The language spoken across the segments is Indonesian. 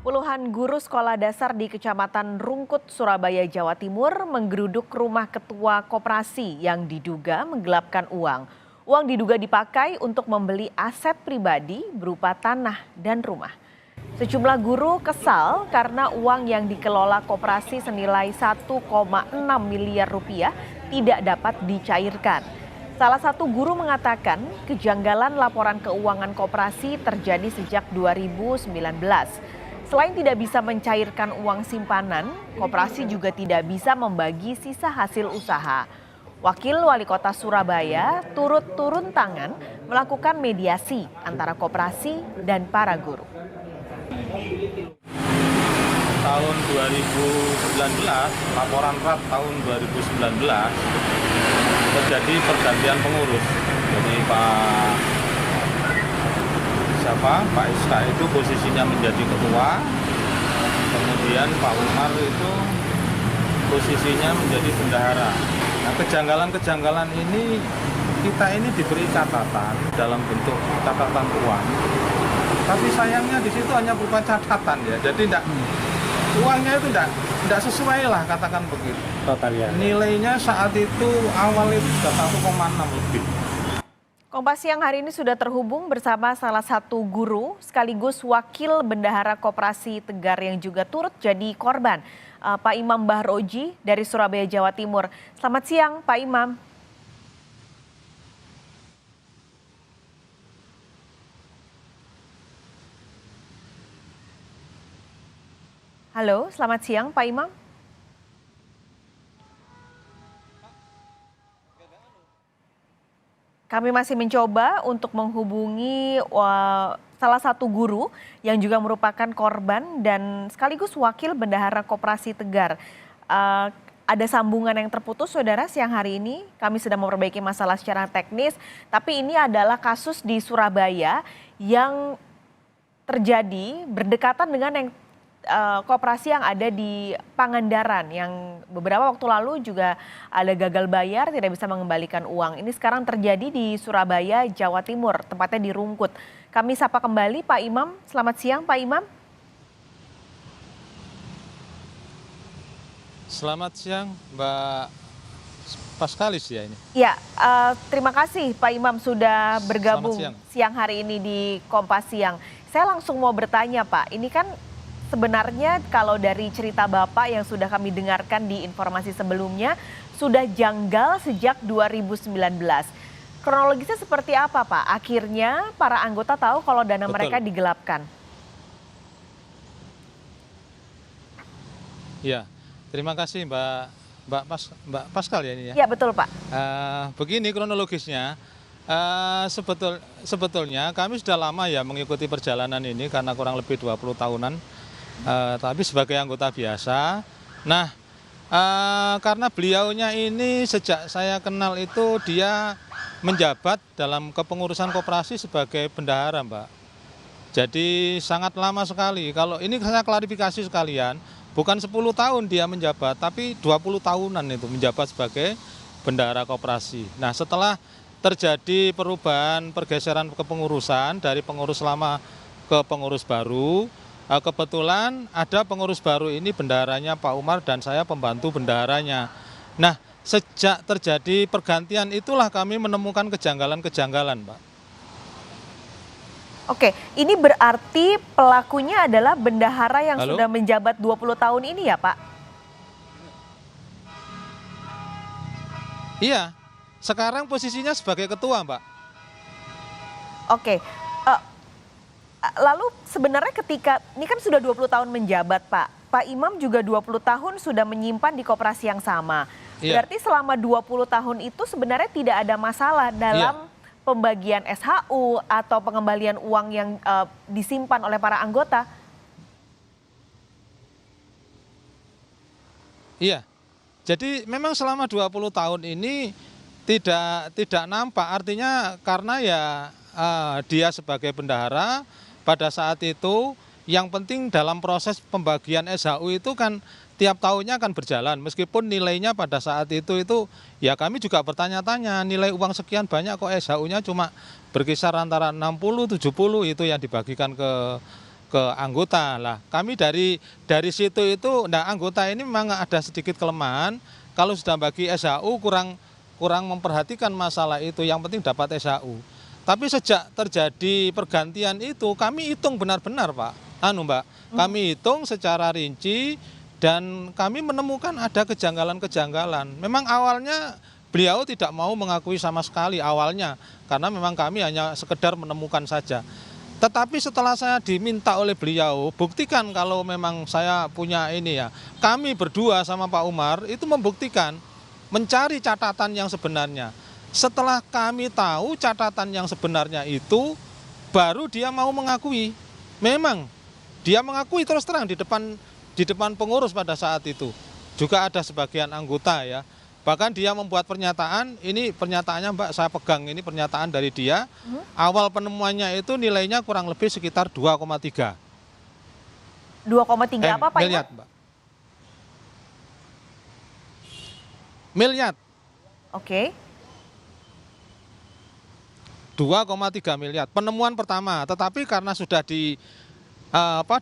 Puluhan guru sekolah dasar di Kecamatan Rungkut, Surabaya, Jawa Timur menggeruduk rumah ketua koperasi yang diduga menggelapkan uang. Uang diduga dipakai untuk membeli aset pribadi berupa tanah dan rumah. Sejumlah guru kesal karena uang yang dikelola koperasi senilai 1,6 miliar rupiah tidak dapat dicairkan. Salah satu guru mengatakan kejanggalan laporan keuangan koperasi terjadi sejak 2019. Selain tidak bisa mencairkan uang simpanan, koperasi juga tidak bisa membagi sisa hasil usaha. Wakil Wali Kota Surabaya turut turun tangan melakukan mediasi antara koperasi dan para guru. Tahun 2019, laporan RAT tahun 2019 terjadi pergantian pengurus. Jadi Pak Iska itu posisinya menjadi ketua, kemudian Pak Umar itu posisinya menjadi bendahara. Nah, kejanggalan-kejanggalan ini kita ini diberi catatan dalam bentuk catatan uang, tapi sayangnya di situ hanya berupa catatan ya, jadi uangnya itu tidak sesuai lah, katakan begitu. Total ya. Nilainya saat itu awal itu sudah 1,6 lebih. Kompas Siang hari ini sudah terhubung bersama salah satu guru sekaligus wakil bendahara koperasi Tegar yang juga turut jadi korban, Pak Imam Bahroji dari Surabaya, Jawa Timur. Selamat siang, Pak Imam. Halo, selamat siang, Pak Imam. Kami masih mencoba untuk menghubungi salah satu guru yang juga merupakan korban dan sekaligus wakil bendahara koperasi Tegar. Ada sambungan yang terputus, saudara, siang hari ini. Kami sedang memperbaiki masalah secara teknis, tapi ini adalah kasus di Surabaya yang terjadi berdekatan dengan yang koperasi yang ada di Pangandaran yang beberapa waktu lalu juga ada gagal bayar, tidak bisa mengembalikan uang. Ini sekarang terjadi di Surabaya, Jawa Timur, tempatnya di Rungkut. Kami sapa kembali Pak Imam. Selamat siang, Pak Imam. Selamat siang, Mbak Paskalis ya ini. Ya, terima kasih Pak Imam sudah bergabung siang hari ini di Kompas Siang. Saya langsung mau bertanya Pak, ini kan sebenarnya kalau dari cerita Bapak yang sudah kami dengarkan di informasi sebelumnya, sudah janggal sejak 2019. Kronologisnya seperti apa Pak? Akhirnya para anggota tahu kalau dana mereka digelapkan. Ya, terima kasih Mbak Paskal ya ini ya. Ya betul Pak. Begini kronologisnya, sebetulnya kami sudah lama ya mengikuti perjalanan ini karena kurang lebih 20 tahunan. Tapi sebagai anggota biasa. Nah, karena beliaunya ini sejak saya kenal itu dia menjabat dalam kepengurusan koperasi sebagai bendahara, Mbak. Jadi sangat lama sekali. Kalau ini saya klarifikasi sekalian, bukan 10 tahun dia menjabat, tapi 20 tahunan itu menjabat sebagai bendahara koperasi. Nah, setelah terjadi perubahan pergeseran kepengurusan dari pengurus lama ke pengurus baru, kebetulan ada pengurus baru ini bendaharanya Pak Umar dan saya pembantu bendaharanya. Nah, sejak terjadi pergantian itulah kami menemukan kejanggalan-kejanggalan, Pak. Oke, ini berarti pelakunya adalah bendahara yang sudah menjabat 20 tahun ini ya, Pak? Iya, sekarang posisinya sebagai ketua, Mbak. Oke. Lalu sebenarnya ketika, ini kan sudah 20 tahun menjabat Pak Imam juga 20 tahun sudah menyimpan di koperasi yang sama. Berarti selama 20 tahun itu sebenarnya tidak ada masalah dalam pembagian SHU atau pengembalian uang yang disimpan oleh para anggota? Iya, jadi memang selama 20 tahun ini tidak nampak, artinya karena ya dia sebagai bendahara, pada saat itu yang penting dalam proses pembagian SHU itu kan tiap tahunnya akan berjalan. Meskipun nilainya pada saat itu ya kami juga bertanya-tanya nilai uang sekian banyak kok SHU-nya cuma berkisar antara 60-70 itu yang dibagikan ke ke anggota. Lah, kami dari situ itu, nah anggota ini memang ada sedikit kelemahan. Kalau sudah bagi SHU kurang memperhatikan masalah itu. Yang penting dapat SHU. Tapi sejak terjadi pergantian itu, kami hitung benar-benar, Pak. Mbak, kami hitung secara rinci dan kami menemukan ada kejanggalan-kejanggalan. Memang awalnya beliau tidak mau mengakui sama sekali awalnya, karena memang kami hanya sekedar menemukan saja. Tetapi setelah saya diminta oleh beliau, buktikan kalau memang saya punya ini ya. Kami berdua sama Pak Umar itu membuktikan, mencari catatan yang sebenarnya. Setelah kami tahu catatan yang sebenarnya itu, baru dia mau mengakui. Memang dia mengakui terus terang di depan pengurus pada saat itu. Juga ada sebagian anggota ya. Bahkan dia membuat pernyataan, ini pernyataannya Mbak, saya pegang ini pernyataan dari dia. Awal penemuannya itu nilainya kurang lebih sekitar 2,3. 2,3 apa Pak miliar, Imam? Mbak. Miliar. Oke. 2,3 miliar penemuan pertama, tetapi karena sudah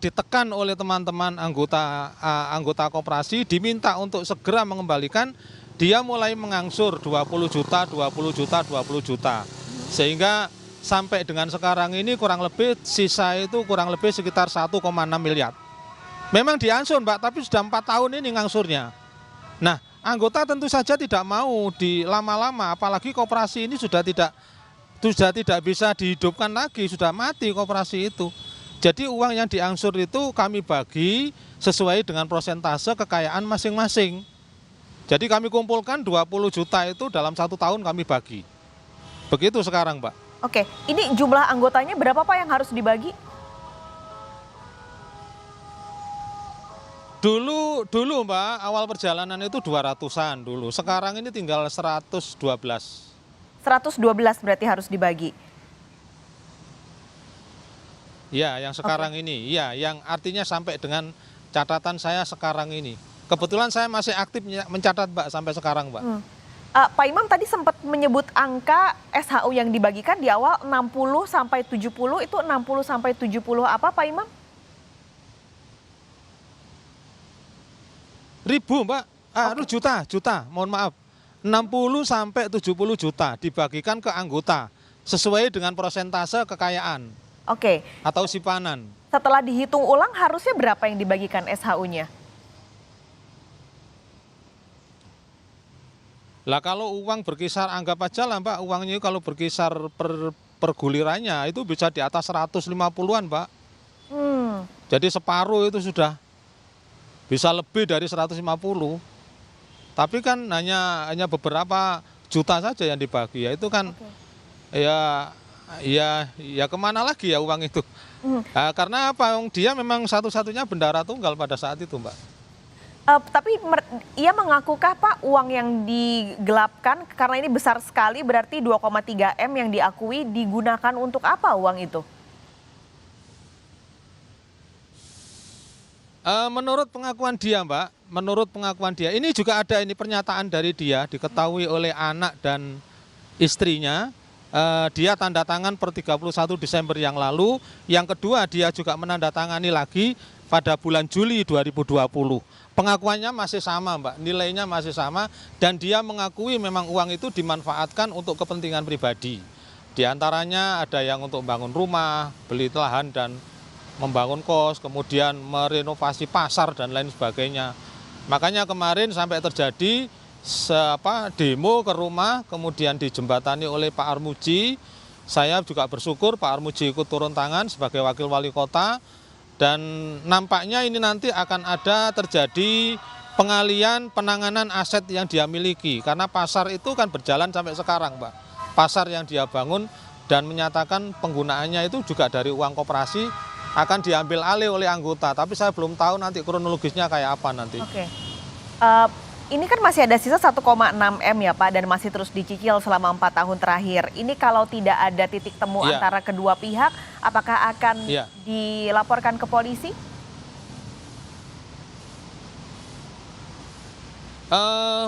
ditekan oleh teman-teman anggota koperasi, diminta untuk segera mengembalikan, dia mulai mengangsur 20 juta, 20 juta, 20 juta. Sehingga sampai dengan sekarang ini kurang lebih sisa itu kurang lebih sekitar 1,6 miliar. Memang diangsur Mbak, tapi sudah 4 tahun ini ngangsurnya. Nah, anggota tentu saja tidak mau lama-lama, apalagi koperasi ini sudah tidak bisa dihidupkan lagi, sudah mati koperasi itu. Jadi uang yang diangsur itu kami bagi sesuai dengan persentase kekayaan masing-masing. Jadi kami kumpulkan 20 juta itu dalam 1 tahun kami bagi. Begitu sekarang, Mbak. Oke, ini jumlah anggotanya berapa Pak yang harus dibagi? Dulu Mbak, awal perjalanan itu 200-an dulu. Sekarang ini tinggal 112. 112 berarti harus dibagi. Ya, yang sekarang ini. Ya, yang artinya sampai dengan catatan saya sekarang ini. Kebetulan saya masih aktif mencatat Mbak sampai sekarang Mbak. Pak Imam tadi sempat menyebut angka SHU yang dibagikan di awal 60 sampai 70, itu 60 sampai 70 apa Pak Imam? Ribu Mbak, juta, mohon maaf. 60 sampai 70 juta dibagikan ke anggota sesuai dengan persentase kekayaan. Oke. Atau simpanan. Setelah dihitung ulang harusnya berapa yang dibagikan SHU-nya? Lah kalau uang berkisar, anggap aja lah Mbak, uangnya kalau berkisar per gulirannya itu bisa di atas 150-an Mbak. Jadi separuh itu sudah bisa lebih dari 150. Tapi kan hanya beberapa juta saja yang dibagi, ya itu kan ya kemana lagi ya uang itu? Nah, karena apa? Dia memang satu-satunya bendara tunggal pada saat itu, Mbak. Tapi ia mengakukah Pak uang yang digelapkan karena ini besar sekali berarti 2,3 M yang diakui digunakan untuk apa uang itu? Menurut pengakuan dia Mbak, ini juga ada ini pernyataan dari dia, diketahui oleh anak dan istrinya. Dia tanda tangan per 31 Desember yang lalu. Yang kedua dia juga menandatangani lagi pada bulan Juli 2020. Pengakuannya masih sama Mbak, nilainya masih sama. Dan dia mengakui memang uang itu dimanfaatkan untuk kepentingan pribadi. Di antaranya ada yang untuk membangun rumah, beli lahan dan membangun kos, kemudian merenovasi pasar dan lain sebagainya. Makanya kemarin sampai terjadi demo ke rumah, kemudian dijembatani oleh Pak Armuji. Saya juga bersyukur Pak Armuji ikut turun tangan sebagai wakil wali kota. Dan nampaknya ini nanti akan ada terjadi pengalian penanganan aset yang dia miliki. Karena pasar itu kan berjalan sampai sekarang Pak. Pasar yang dia bangun dan menyatakan penggunaannya itu juga dari uang koperasi, akan diambil alih oleh anggota, tapi saya belum tahu nanti kronologisnya kayak apa nanti. Oke. Ini kan masih ada sisa 1,6 M ya Pak, dan masih terus dicicil selama 4 tahun terakhir. Ini kalau tidak ada titik temu antara kedua pihak, apakah akan dilaporkan ke polisi?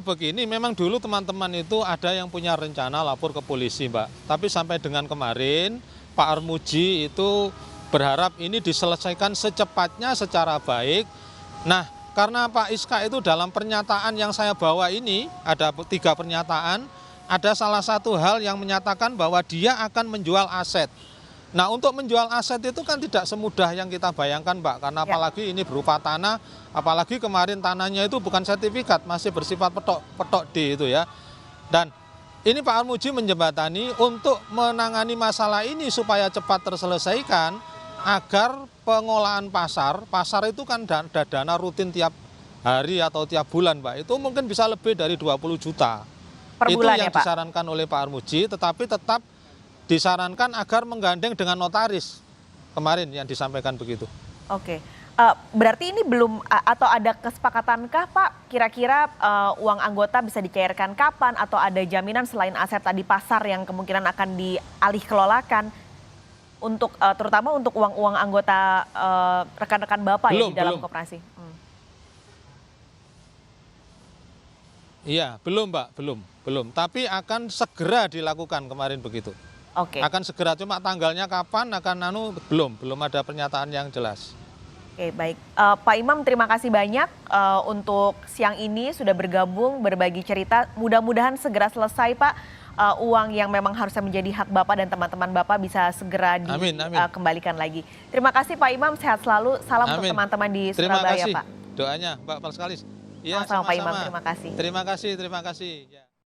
Begini, memang dulu teman-teman itu ada yang punya rencana lapor ke polisi Mbak. Tapi sampai dengan kemarin, Pak Armuji itu berharap ini diselesaikan secepatnya secara baik. Nah, karena Pak Iska itu dalam pernyataan yang saya bawa ini, ada 3 pernyataan, ada salah satu hal yang menyatakan bahwa dia akan menjual aset. Nah, untuk menjual aset itu kan tidak semudah yang kita bayangkan, Mbak, karena apalagi ini berupa tanah, apalagi kemarin tanahnya itu bukan sertifikat, masih bersifat petok D itu ya. Dan ini Pak Armuji menjembatani untuk menangani masalah ini supaya cepat terselesaikan, agar pengolahan pasar itu kan ada dana rutin tiap hari atau tiap bulan, Mbak, itu mungkin bisa lebih dari 20 juta. Per Itu bulan yang ya, Pak? disarankan oleh Pak Armuji, tetapi tetap disarankan agar menggandeng dengan notaris. Kemarin yang disampaikan begitu. Oke. Berarti ini belum atau ada kesepakatankah Pak kira-kira uang anggota bisa dicairkan kapan atau ada jaminan selain aset tadi pasar yang kemungkinan akan dialih kelolakan untuk terutama untuk uang-uang anggota rekan-rekan Bapak ya di dalam koperasi? Iya, belum Mbak, belum. Tapi akan segera dilakukan kemarin begitu. Oke. Akan segera, cuma tanggalnya kapan akan belum ada pernyataan yang jelas. Oke, baik. Pak Imam, terima kasih banyak untuk siang ini sudah bergabung berbagi cerita. Mudah-mudahan segera selesai, Pak. Uang yang memang harusnya menjadi hak Bapak dan teman-teman Bapak bisa segera dikembalikan lagi. Terima kasih Pak Imam, sehat selalu. Salam untuk teman-teman di Surabaya, Pak. Doanya Mbak Palskalis. Ya, sama Pak Imam, terima kasih. Terima kasih. Ya.